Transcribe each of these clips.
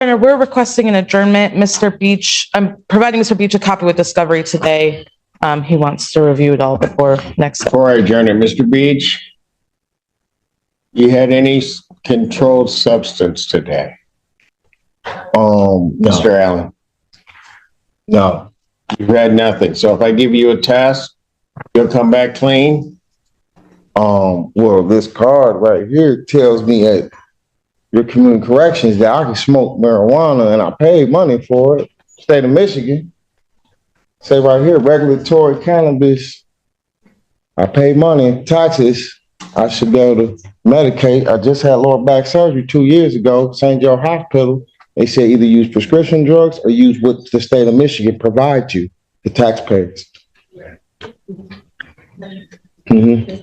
We're requesting an adjournment. Mr. Beach, I'm providing Mr. Beach a copy with discovery today. He wants to review it all before next. Before I adjourn it, Mr. Beach, you had any controlled substance today? No. Mr. Allen? No. You've had nothing. So if I give you a test, you'll come back clean? Well, this card right here tells me at your community corrections that I can smoke marijuana and I paid money for it. State of Michigan. Say right here, regulatory cannabis. I paid money, taxes. I should be able to medicate. I just had lower back surgery 2 years ago, St. Joe Hospital. They said either use prescription drugs or use what the state of Michigan provides you, the taxpayers. Mm-hmm.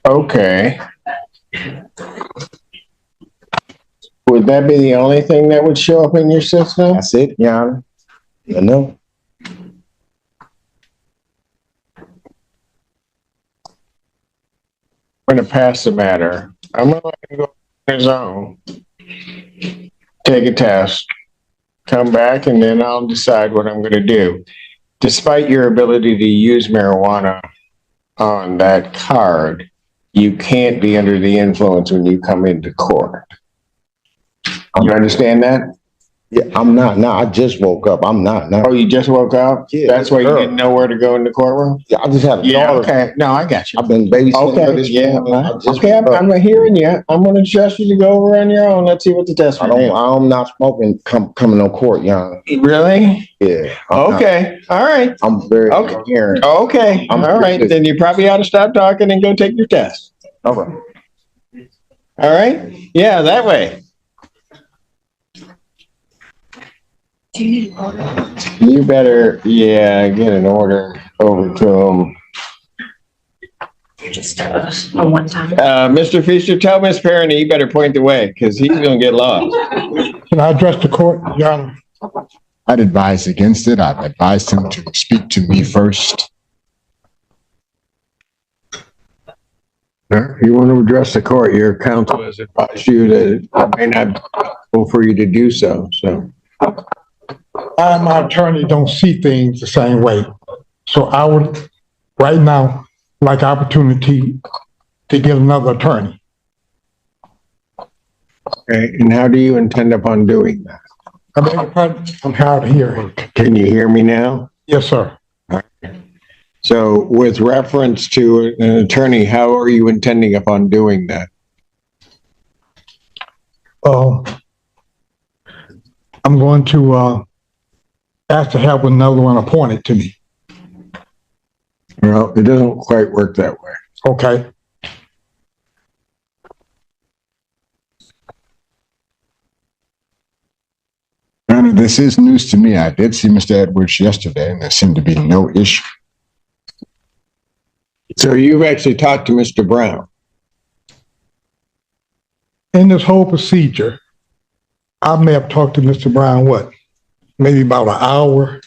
Okay. Would that be the only thing that would show up in your system? That's it, Your Honor. I know. I'm going to pass the matter. I'm going to let him go on his own. Take a test. Come back, and then I'll decide what I'm going to do. Despite your ability to use marijuana on that card, you can't be under the influence when you come into court. You understand that? Yeah, I'm not now. I just woke up. I'm not now. Oh, you just woke up? Yeah, that's why you didn't know where to go in the courtroom? Yeah, I just had a daughter. Okay. No, I got you. I've been babysitting her this morning. Okay, I'm hearing you. I'm going to trust you to go over on your own. Let's see what the test is. I'm not smoking coming on court, Your Honor. Really? Yeah. Okay. All right. I'm very coherent. Okay. All right. Then you probably ought to stop talking and go take your test. Okay. All right? Yeah, that way. Do you need an order? You better, get an order over to him. Just a one-time. Mr. Fisher, tell Miss Perrin he better point the way because he's going to get lost. Can I address the court, Your Honor? I'd advise against it. I'd advise him to speak to me first. You want to address the court, your counsel has advised you that it may not be possible for you to do so. I and my attorney don't see things the same way. So I would, right now, like opportunity to get another attorney. Okay, and how do you intend upon doing that? I beg your pardon? I'm hard of hearing. Can you hear me now? Yes, sir. So with reference to an attorney, how are you intending upon doing that? I'm going to ask to have another one appointed to me. Well, it doesn't quite work that way. Okay. Granted, this is news to me. I did see Mr. Edwards yesterday, and there seemed to be no issue. So you've actually talked to Mr. Brown? In this whole procedure, I may have talked to Mr. Brown, maybe about an hour,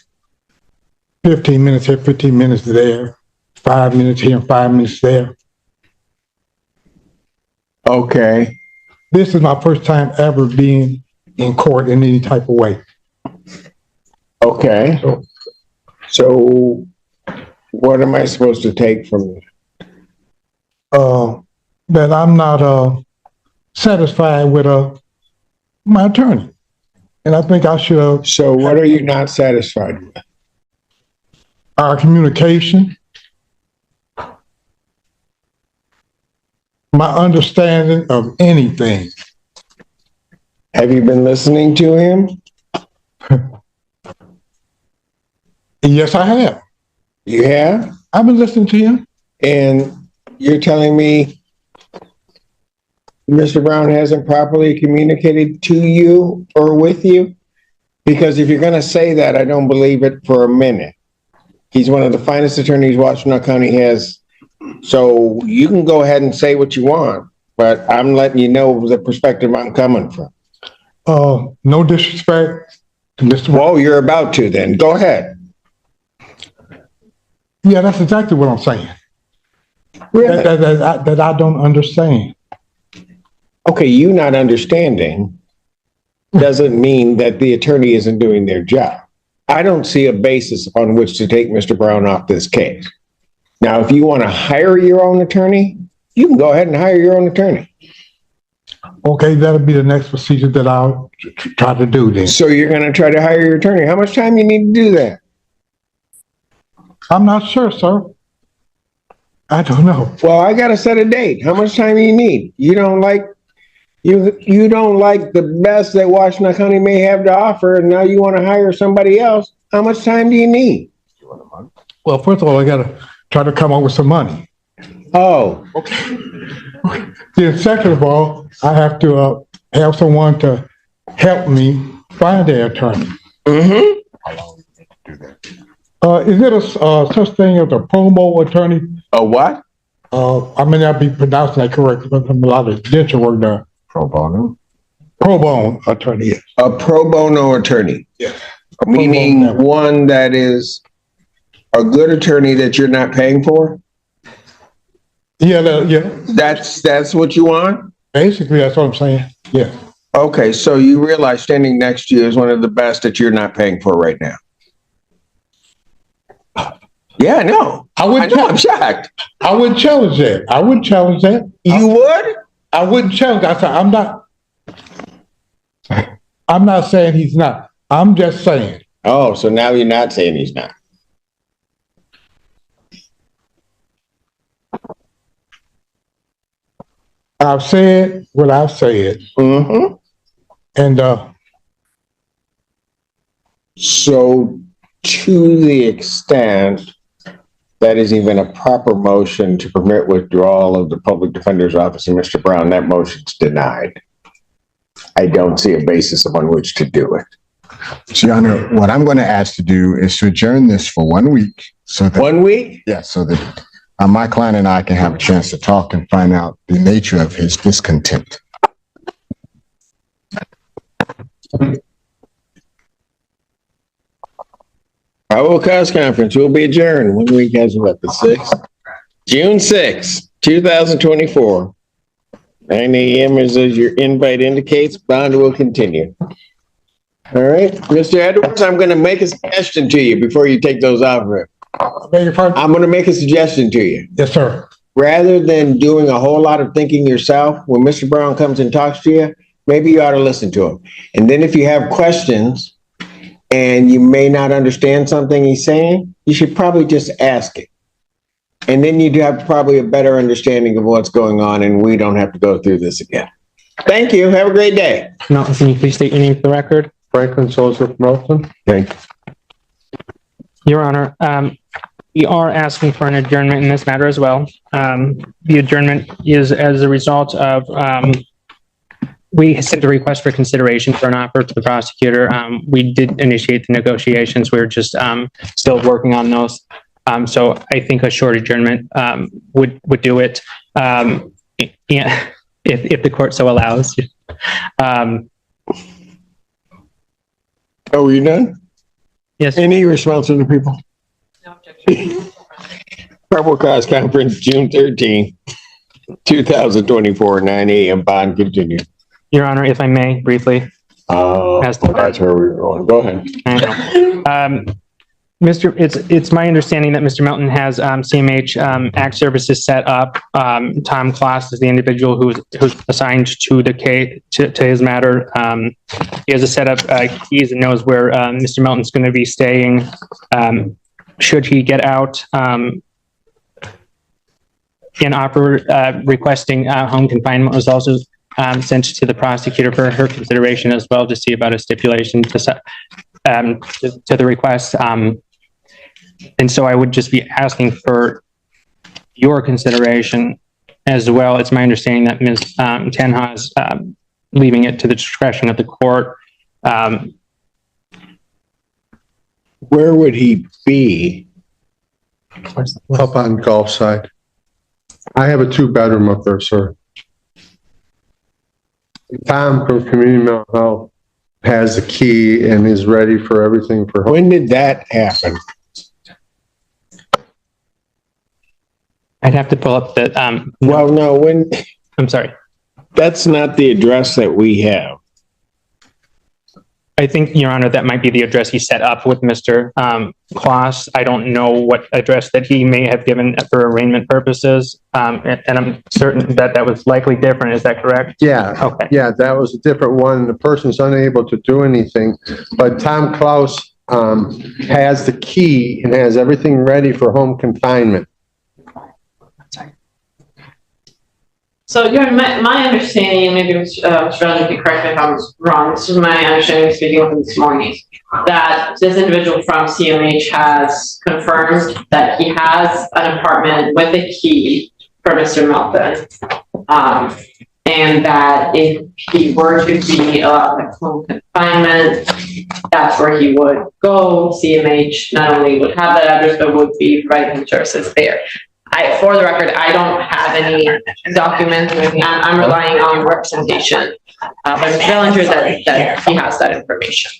15 minutes here, 15 minutes there, 5 minutes here, 5 minutes there. Okay. This is my first time ever being in court in any type of way. Okay. So what am I supposed to take from you? That I'm not satisfied with my attorney. And I think I should have. So what are you not satisfied with? Our communication, my understanding of anything. Have you been listening to him? Yes, I have. You have? I've been listening to him. And you're telling me Mr. Brown hasn't properly communicated to you or with you? Because if you're going to say that, I don't believe it for a minute. He's one of the finest attorneys Washtenaw County has. So you can go ahead and say what you want, but I'm letting you know the perspective I'm coming from. No disrespect to Mr. Brown. Well, you're about to then. Go ahead. Yeah, that's exactly what I'm saying. Really? That I don't understand. Okay, you not understanding doesn't mean that the attorney isn't doing their job. I don't see a basis upon which to take Mr. Brown off this case. Now, if you want to hire your own attorney, you can go ahead and hire your own attorney. Okay, that'll be the next procedure that I'll try to do then. So you're going to try to hire your attorney. How much time you need to do that? I'm not sure, sir. I don't know. Well, I got to set a date. How much time you need? You don't like the best that Washington County may have to offer, and now you want to hire somebody else. How much time do you need? Well, first of all, I gotta try to come up with some money. Oh, Then second of all, I have to have someone to help me find an attorney. mm-hmm. Is it a such thing as a promo attorney? A what? I may not be pronouncing that correctly, but I'm a lot of dental work there. Pro bono. Pro bono attorney, yes. A pro bono attorney. Yes. Meaning one that is a good attorney that you're not paying for? Yeah. That's what you want? Basically, that's what I'm saying. Yeah. Okay, so you realize standing next to you is one of the best that you're not paying for right now. Yeah, I know. I'm shocked. I wouldn't challenge that. You would? I wouldn't challenge. I said, I'm not saying he's not. I'm just saying. Oh, so now you're not saying he's not. I've said what I've said. Mm-hmm. And so to the extent that is even a proper motion to permit withdrawal of the public defender's office and Mr. Brown, that motion's denied. I don't see a basis upon which to do it. Your Honor, what I'm going to ask to do is to adjourn this for 1 week so that. 1 week? Yeah, so that my client and I can have a chance to talk and find out the nature of his discontent. Probable cause conference will be adjourned. 1 week as what, the 6th? June 6th, 2024. 9 a.m. as your invite indicates. Bond will continue. All right, Mr. Edwards, I'm going to make a suggestion to you before you take those off. beg your pardon? I'm going to make a suggestion to you. Yes, sir. Rather than doing a whole lot of thinking yourself, when Mr. Brown comes and talks to you, maybe you ought to listen to him. And then if you have questions and you may not understand something he's saying, you should probably just ask it. And then you'd have probably a better understanding of what's going on, and we don't have to go through this again. Thank you. Have a great day. Melton, can you please state your name for the record? Franklin Joseph Melton. Thank you. Your Honor, we are asking for an adjournment in this matter as well. The adjournment is as a result of, we sent a request for consideration for an offer to the prosecutor. We did initiate the negotiations. We're just still working on those. So I think a short adjournment would do it. Yeah, if the court so allows. Oh, are you done? Yes. Any response from the people? No objection. Probable cause conference, June 13, 2024, 9 a.m. Bond continued. Your Honor, if I may briefly. That's where we were going. Go ahead. It's my understanding that Mr. Melton has CMH Act Services set up. Tom Kloss is the individual who's assigned to the case to his matter. He has a set up keys and knows where Mr. Melton's going to be staying. Should he get out and offer requesting home confinement was also sent to the prosecutor for her consideration as well to see about a stipulation to the request. And so I would just be asking for your consideration as well. It's my understanding that Ms. Tenha is leaving it to the discretion of the court. Where would he be? Up on Gulf side. I have a 2-bedroom up there, sir. Tom from Community Mental Health has the key and is ready for everything for home. When did that happen? I'd have to pull up the, Well, no, when, I'm sorry. That's not the address that we have. I think, Your Honor, that might be the address he set up with Mr. Kloss. I don't know what address that he may have given for arraignment purposes. And I'm certain that that was likely different. Is that correct? Yeah. Okay. Yeah, that was a different one. The person's unable to do anything, but Tom Klaus has the key and has everything ready for home confinement. So, Your Honor, my understanding, maybe Mr. Bellin can correct me if I'm wrong, this is my understanding speaking with him this morning, that this individual from CMH has confirmed that he has an apartment with a key for Mr. Melton. And that if he were to be allowed at home confinement, that's where he would go. CMH not only would have that address, but would be providing him services there. For the record, I don't have any documents with me. I'm relying on representation by Mr. Bellinger that he has that information.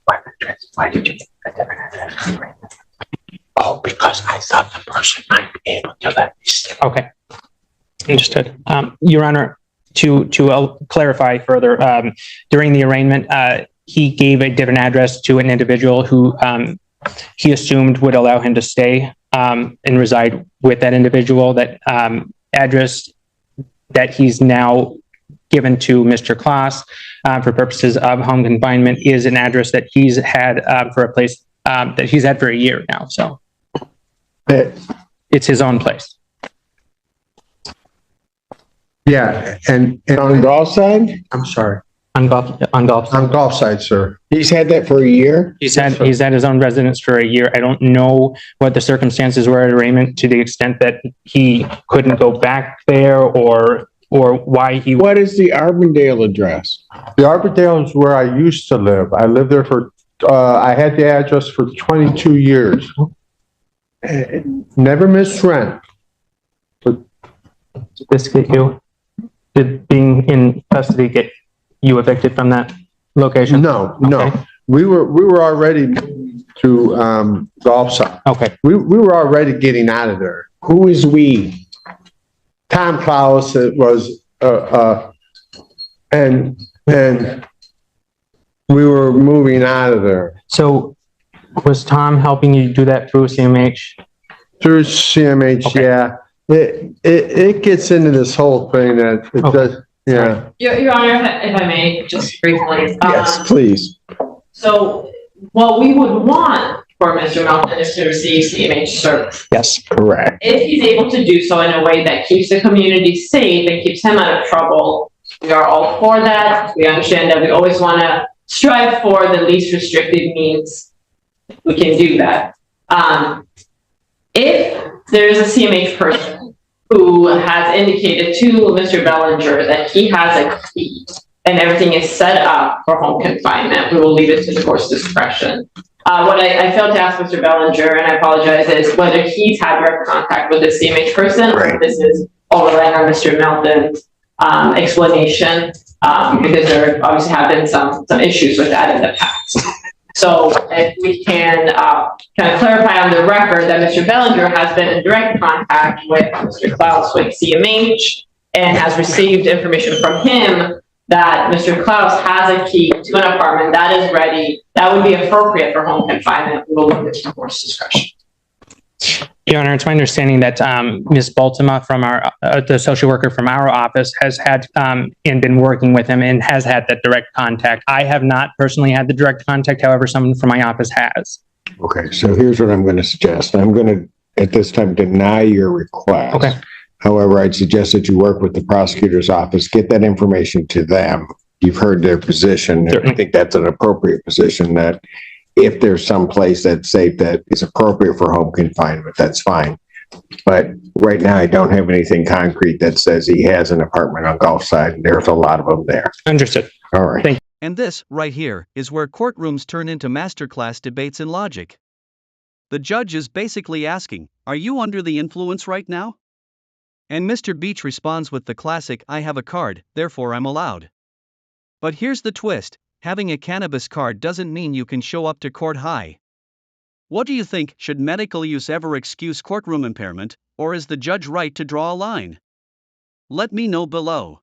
Why did you get a different address? Oh, because I thought the person might be able to let me stay. Okay. Understood. Your Honor, to clarify further, during the arraignment, he gave a different address to an individual who he assumed would allow him to stay and reside with that individual. That address that he's now given to Mr. Kloss for purposes of home confinement is an address that he's had for a place that he's had for a year now. So it's his own place. Yeah, and On Gulf side? I'm sorry, On golf. on golf side, sir. He's had that for a year? He's had his own residence for a year. I don't know what the circumstances were at arraignment to the extent that he couldn't go back there or why he. What is the Arbondale address? The Arbordale is where I used to live. I lived there for, I had the address for 22 years. Never missed rent. Did this get you? Did being in custody get you evicted from that location? No. Okay. We were already moving to golf side. Okay. We were already getting out of there. Who is we? Tom Klaus was, and we were moving out of there So was Tom helping you do that through CMH? through CMH. Okay. Yeah, it gets into this whole thing that it Okay. does. Yeah. Your Honor, if I may, just briefly. Yes, please. So what we would want for Mr. Melton is to receive CMH service. Yes, correct. If he's able to do so in a way that keeps the community safe and keeps him out of trouble, we are all for that. We understand that we always want to strive for the least restrictive means we can do that. If there is a CMH person who has indicated to Mr. Bellinger that he has a key and everything is set up for home confinement, we will leave it to the court's discretion. What I failed to ask Mr. Bellinger, and I apologize, is whether he's had direct contact with the CMH person, or if this is all relying on Mr. Melton's explanation, because there obviously have been some issues with that in the past. So if we can kind of clarify on the record that Mr. Bellinger has been in direct contact with Mr. Klaus with CMH and has received information from him that Mr. Klaus has a key to an apartment that is ready, that would be appropriate for home confinement. We will leave it to the court's discretion. Your Honor, it's my understanding that Ms. Baltima from our, the social worker from our office has had and been working with him and has had that direct contact. I have not personally had the direct contact, however, someone from my office has. Okay, so here's what I'm going to suggest. I'm going to, at this time, deny your request. Okay. However, I'd suggest that you work with the prosecutor's office, get that information to them. You've heard their position. And I Certainly. think that's an appropriate position, that if there's some place that's safe that is appropriate for home confinement, that's fine. But right now, I don't have anything concrete that says he has an apartment on Gulf Side, and there's a lot of them there. Understood. All right. Thank you. And this, right here, is where courtrooms turn into masterclass debates in logic. The judge is basically asking, are you under the influence right now? And Mr. Beach responds with the classic, I have a card, therefore I'm allowed. But here's the twist, having a cannabis card doesn't mean you can show up to court high. What do you think, should medical use ever excuse courtroom impairment, or is the judge right to draw a line? Let me know below.